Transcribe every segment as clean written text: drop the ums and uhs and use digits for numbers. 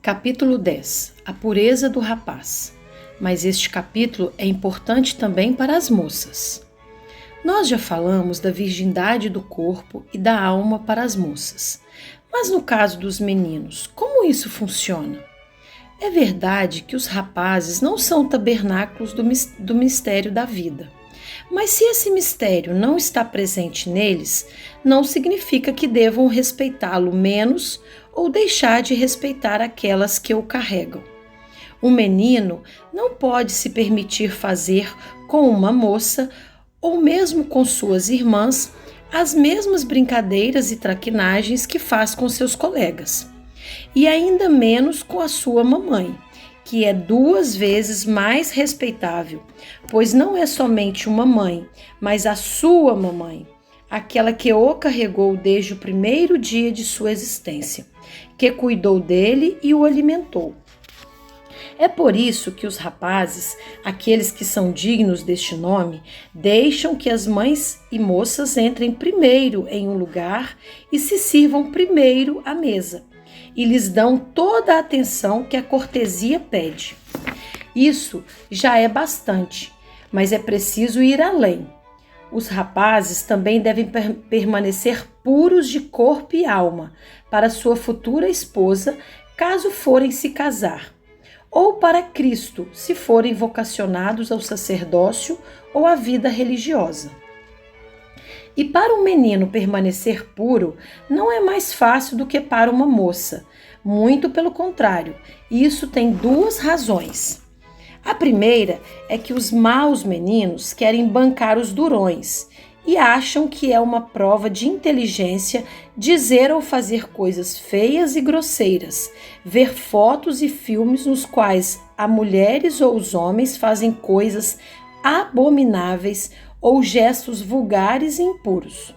Capítulo 10. A pureza do rapaz. Mas este capítulo é importante também para as moças. Nós já falamos da virgindade do corpo e da alma para as moças. Mas no caso dos meninos, como isso funciona? É verdade que os rapazes não são tabernáculos do mistério da vida. Mas se esse mistério não está presente neles, não significa que devam respeitá-lo menos ou deixar de respeitar aquelas que o carregam. O menino não pode se permitir fazer com uma moça ou mesmo com suas irmãs as mesmas brincadeiras e traquinagens que faz com seus colegas. E ainda menos com a sua mamãe, que é 2 vezes mais respeitável, pois não é somente uma mãe, mas a sua mamãe, aquela que o carregou desde o primeiro dia de sua existência, que cuidou dele e o alimentou. É por isso que os rapazes, aqueles que são dignos deste nome, deixam que as mães e moças entrem primeiro em um lugar e se sirvam primeiro à mesa, e lhes dão toda a atenção que a cortesia pede. Isso já é bastante, mas é preciso ir além. Os rapazes também devem permanecer puros de corpo e alma para sua futura esposa, caso forem se casar, ou para Cristo, se forem vocacionados ao sacerdócio ou à vida religiosa. E para um menino permanecer puro não é mais fácil do que para uma moça. Muito pelo contrário, isso tem 2 razões. A primeira é que os maus meninos querem bancar os durões e acham que é uma prova de inteligência dizer ou fazer coisas feias e grosseiras, ver fotos e filmes nos quais as mulheres ou os homens fazem coisas abomináveis ou gestos vulgares e impuros.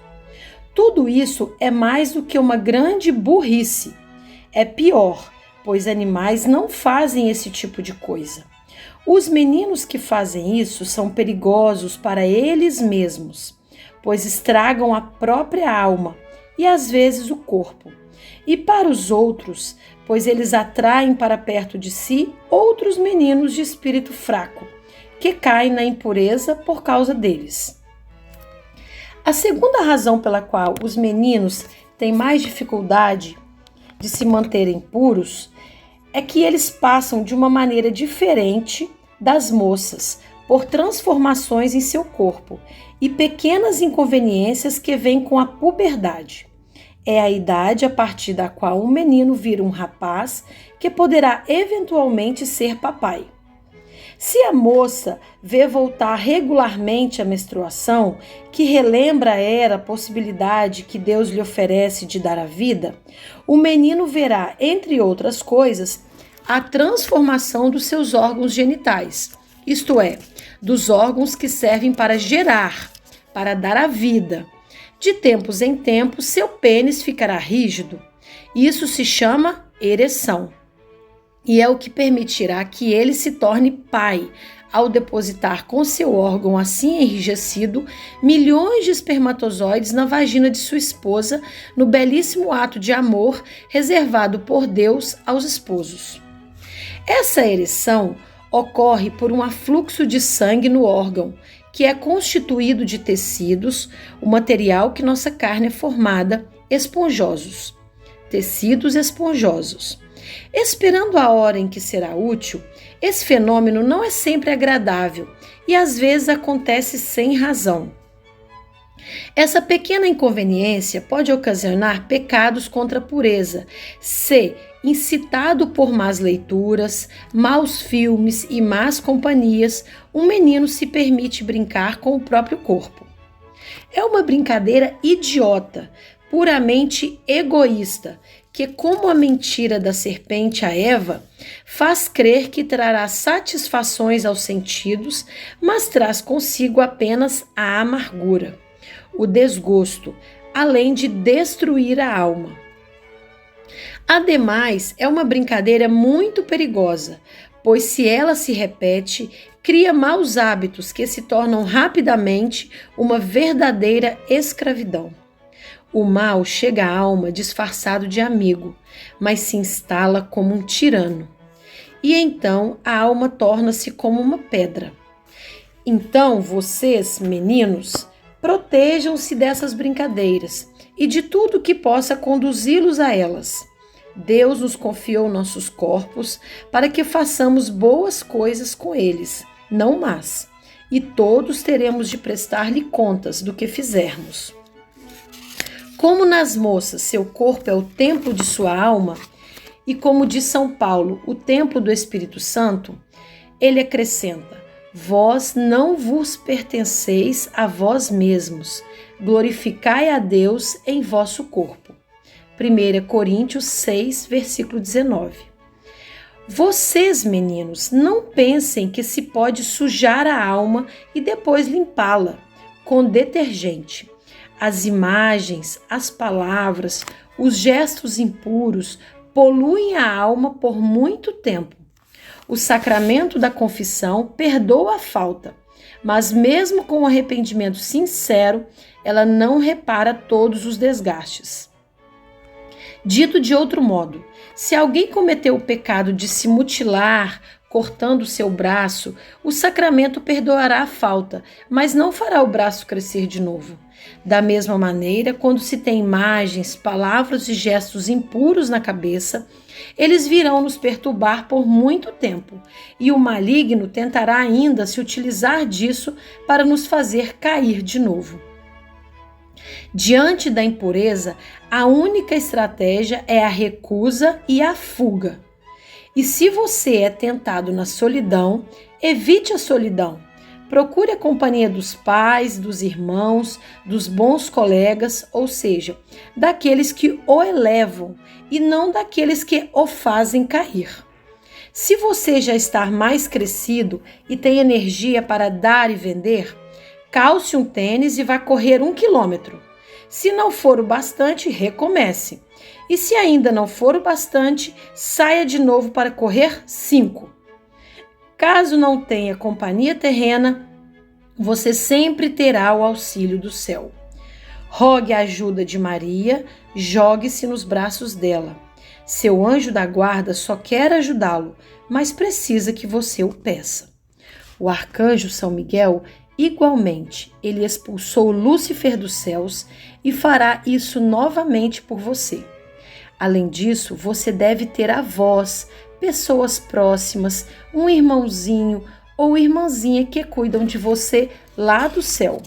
Tudo isso é mais do que uma grande burrice. É pior, pois animais não fazem esse tipo de coisa. Os meninos que fazem isso são perigosos para eles mesmos, pois estragam a própria alma e às vezes o corpo. E para os outros, pois eles atraem para perto de si outros meninos de espírito fraco, que caem na impureza por causa deles. A segunda razão pela qual os meninos têm mais dificuldade de se manterem puros é que eles passam de uma maneira diferente das moças por transformações em seu corpo e pequenas inconveniências que vêm com a puberdade. É a idade a partir da qual um menino vira um rapaz que poderá eventualmente ser papai. Se a moça vê voltar regularmente a menstruação, que relembra a possibilidade que Deus lhe oferece de dar a vida, o menino verá, entre outras coisas, a transformação dos seus órgãos genitais, isto é, dos órgãos que servem para gerar, para dar a vida. De tempos em tempos, seu pênis ficará rígido. Isso se chama ereção. E é o que permitirá que ele se torne pai, ao depositar com seu órgão assim enrijecido milhões de espermatozoides na vagina de sua esposa, no belíssimo ato de amor reservado por Deus aos esposos. Essa ereção ocorre por um afluxo de sangue no órgão, que é constituído de tecidos, o material que nossa carne é formada, esponjosos. Tecidos esponjosos. Esperando a hora em que será útil, esse fenômeno não é sempre agradável e às vezes acontece sem razão. Essa pequena inconveniência pode ocasionar pecados contra a pureza, se, incitado por más leituras, maus filmes e más companhias, um menino se permite brincar com o próprio corpo. É uma brincadeira idiota, puramente egoísta, que, como a mentira da serpente a Eva, faz crer que trará satisfações aos sentidos, mas traz consigo apenas a amargura, o desgosto, além de destruir a alma. Ademais, é uma brincadeira muito perigosa, pois se ela se repete, cria maus hábitos que se tornam rapidamente uma verdadeira escravidão. O mal chega à alma disfarçado de amigo, mas se instala como um tirano. E então a alma torna-se como uma pedra. Então vocês, meninos, protejam-se dessas brincadeiras e de tudo que possa conduzi-los a elas. Deus nos confiou nossos corpos para que façamos boas coisas com eles, não más, e todos teremos de prestar-lhe contas do que fizermos. Como nas moças seu corpo é o templo de sua alma, e como diz São Paulo, o templo do Espírito Santo, ele acrescenta: vós não vos pertenceis a vós mesmos, glorificai a Deus em vosso corpo. 1 Coríntios 6, versículo 19. Vocês, meninos, não pensem que se pode sujar a alma e depois limpá-la com detergente. As imagens, as palavras, os gestos impuros poluem a alma por muito tempo. O sacramento da confissão perdoa a falta, mas mesmo com o arrependimento sincero, ela não repara todos os desgastes. Dito de outro modo, se alguém cometeu o pecado de se mutilar, cortando seu braço, o sacramento perdoará a falta, mas não fará o braço crescer de novo. Da mesma maneira, quando se tem imagens, palavras e gestos impuros na cabeça, eles virão nos perturbar por muito tempo, e o maligno tentará ainda se utilizar disso para nos fazer cair de novo. Diante da impureza, a única estratégia é a recusa e a fuga. E se você é tentado na solidão, evite a solidão. Procure a companhia dos pais, dos irmãos, dos bons colegas, ou seja, daqueles que o elevam e não daqueles que o fazem cair. Se você já está mais crescido e tem energia para dar e vender, calce um tênis e vá correr 1 quilômetro. Se não for o bastante, recomece. E se ainda não for o bastante, saia de novo para correr 5. Caso não tenha companhia terrena, você sempre terá o auxílio do céu. Rogue a ajuda de Maria, jogue-se nos braços dela. Seu anjo da guarda só quer ajudá-lo, mas precisa que você o peça. O arcanjo São Miguel, igualmente, ele expulsou Lúcifer dos céus e fará isso novamente por você. Além disso, você deve ter avós, pessoas próximas, um irmãozinho ou irmãzinha que cuidam de você lá do céu.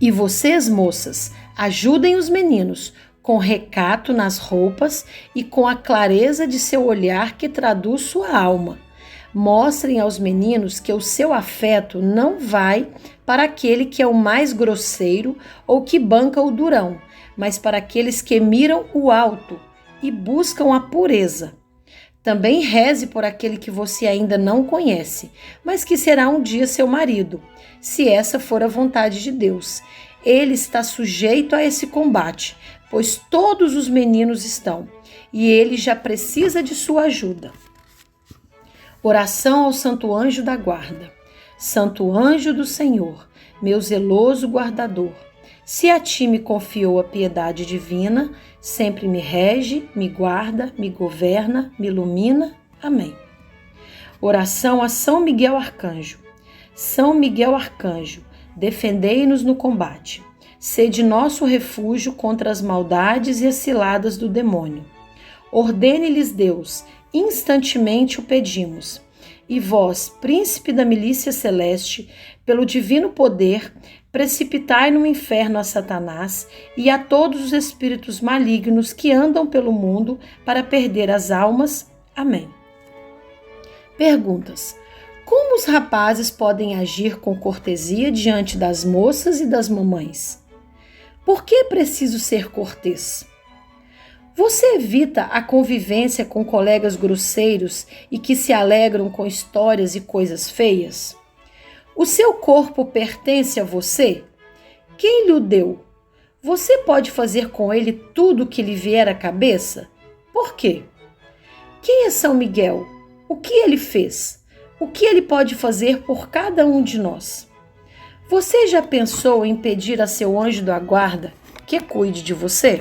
E vocês, moças, ajudem os meninos com recato nas roupas e com a clareza de seu olhar que traduz sua alma. Mostrem aos meninos que o seu afeto não vai para aquele que é o mais grosseiro ou que banca o durão, mas para aqueles que miram o alto e buscam a pureza. Também reze por aquele que você ainda não conhece, mas que será um dia seu marido, se essa for a vontade de Deus. Ele está sujeito a esse combate, pois todos os meninos estão, e ele já precisa de sua ajuda. Oração ao Santo Anjo da Guarda. Santo Anjo do Senhor, meu zeloso guardador, se a ti me confiou a piedade divina, sempre me rege, me guarda, me governa, me ilumina. Amém. Oração a São Miguel Arcanjo. São Miguel Arcanjo, defendei-nos no combate. Sede nosso refúgio contra as maldades e as ciladas do demônio. Ordene-lhes Deus, instantemente o pedimos. E vós, príncipe da milícia celeste, pelo divino poder, precipitai no inferno a Satanás e a todos os espíritos malignos que andam pelo mundo para perder as almas. Amém. Perguntas. Como os rapazes podem agir com cortesia diante das moças e das mamães? Por que é preciso ser cortês? Você evita a convivência com colegas grosseiros e que se alegram com histórias e coisas feias? O seu corpo pertence a você? Quem lhe o deu? Você pode fazer com ele tudo o que lhe vier à cabeça? Por quê? Quem é São Miguel? O que ele fez? O que ele pode fazer por cada um de nós? Você já pensou em pedir a seu anjo da guarda que cuide de você.